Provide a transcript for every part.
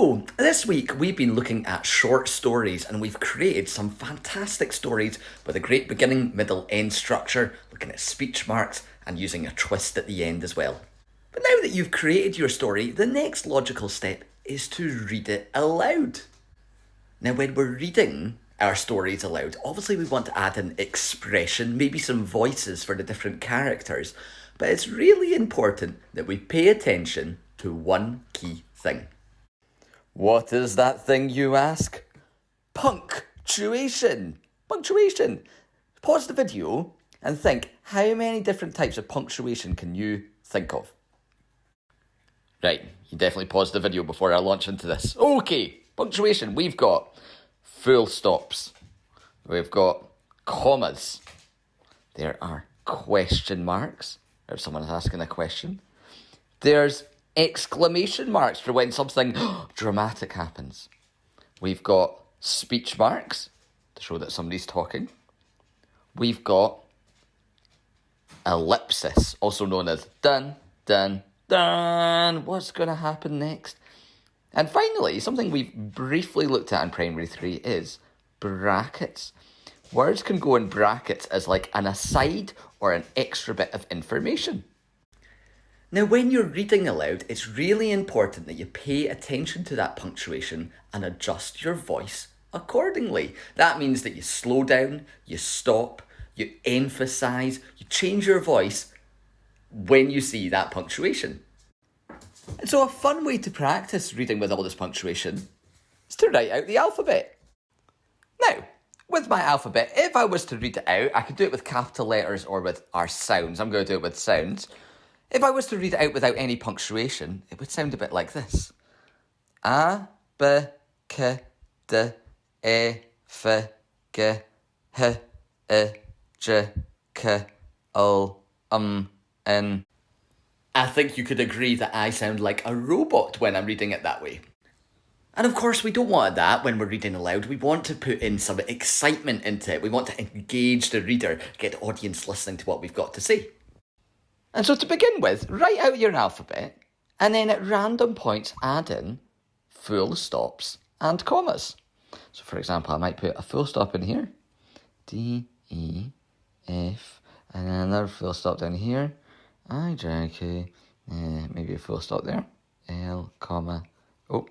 So, this week we've been looking at short stories and we've created some fantastic stories with a great beginning, middle, end structure, looking at speech marks and using a twist at the end as well. But now that you've created your story, the next logical step is to read it aloud. Now, when we're reading our stories aloud, obviously we want to add an expression, maybe some voices for the different characters, but it's really important that we pay attention to one key thing. What is that thing, you ask? Punctuation. Punctuation. Pause the video and think, how many different types of punctuation can you think of? Right, you definitely paused the video before I launch into this. Okay, punctuation. We've got full stops. We've got commas. There are question marks, if someone is asking a question. There's exclamation marks for when something dramatic happens. We've got speech marks to show that somebody's talking. We've got ellipsis, also known as dun, dun, dun. What's going to happen next? And finally, something we've briefly looked at in Primary 3 is brackets. Words can go in brackets as like an aside or an extra bit of information. Now, when you're reading aloud, it's really important that you pay attention to that punctuation and adjust your voice accordingly. That means that you slow down, you stop, you emphasise, you change your voice when you see that punctuation. And so a fun way to practice reading with all this punctuation is to write out the alphabet. Now, with my alphabet, if I was to read it out, I could do it with capital letters or with our sounds. I'm going to do it with sounds. If I was to read it out without any punctuation, it would sound a bit like this. A, B, K, D, E, F, G, H, I, J, K, L, N. I think you could agree that I sound like a robot when I'm reading it that way. And of course, we don't want that when we're reading aloud. We want to put in some excitement into it. We want to engage the reader, get the audience listening to what we've got to say. And so to begin with, write out your alphabet and then at random points add in full stops and commas. So for example, I might put a full stop in here, D, E, F, and then another full stop down here, I, J, K, maybe a full stop there, L, comma, and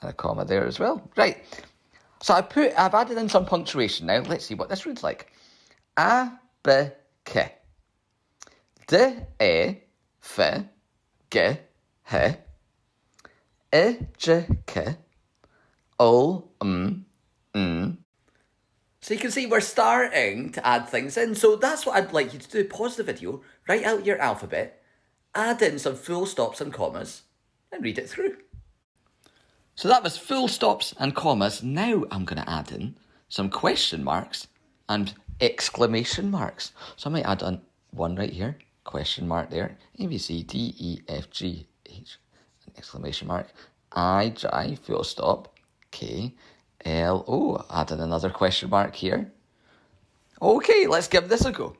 a comma there as well. Right, so I've added in some punctuation now. Let's see what this reads like. A, B, K. D, E, F, G, H, I, J, K, L, N. So you can see we're starting to add things in. So that's what I'd like you to do. Pause the video, write out your alphabet, add in some full stops and commas, and read it through. So that was full stops and commas. Now I'm going to add in some question marks and exclamation marks. So I might add on one right here. Question mark there, A, B, C, D, E, F, G, H, an exclamation mark, I, J, full stop, K, L, add in another question mark here. Okay, let's give this a go.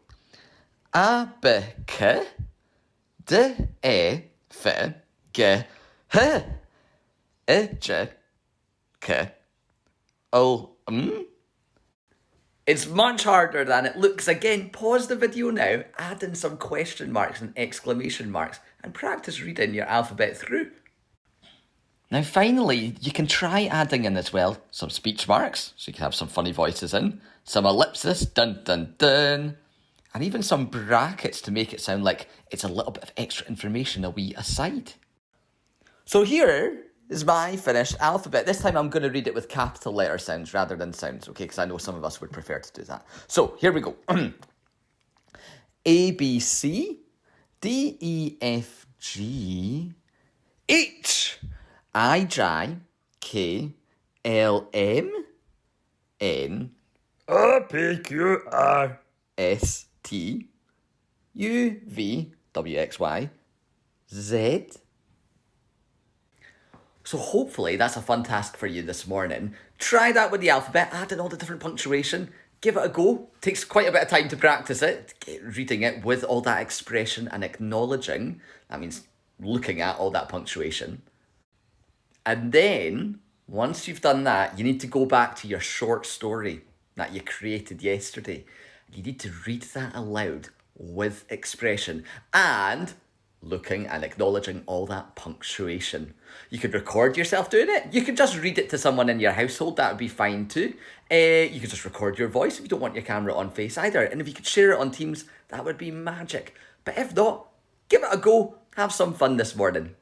A, B, K, D, E, F, G, H, I, J, K, L, It's much harder than it looks. Again, pause the video now, add in some question marks and exclamation marks, and practice reading your alphabet through. Now finally, you can try adding in as well some speech marks, so you can have some funny voices in, some ellipsis, dun dun dun, and even some brackets to make it sound like it's a little bit of extra information, a wee aside. So here is my finished alphabet. This time I'm going to read it with capital letter sounds rather than sounds, okay? Because I know some of us would prefer to do that. So, here we go. A, B, C, D, E, F, G, H, I, J, K, L, M, N, O, P, Q, R, S, T, U, V, W, X, Y, Z. So hopefully that's a fun task for you this morning. Try that with the alphabet, add in all the different punctuation, give it a go. Takes quite a bit of time to practice it, reading it with all that expression and acknowledging. That means looking at all that punctuation. And then, once you've done that, you need to go back to your short story that you created yesterday. You need to read that aloud with expression and looking and acknowledging all that punctuation. You could record yourself doing it. You could just read it to someone in your household. That would be fine too. You could just record your voice if you don't want your camera on face either. And if you could share it on Teams, that would be magic. But if not, give it a go. Have some fun this morning.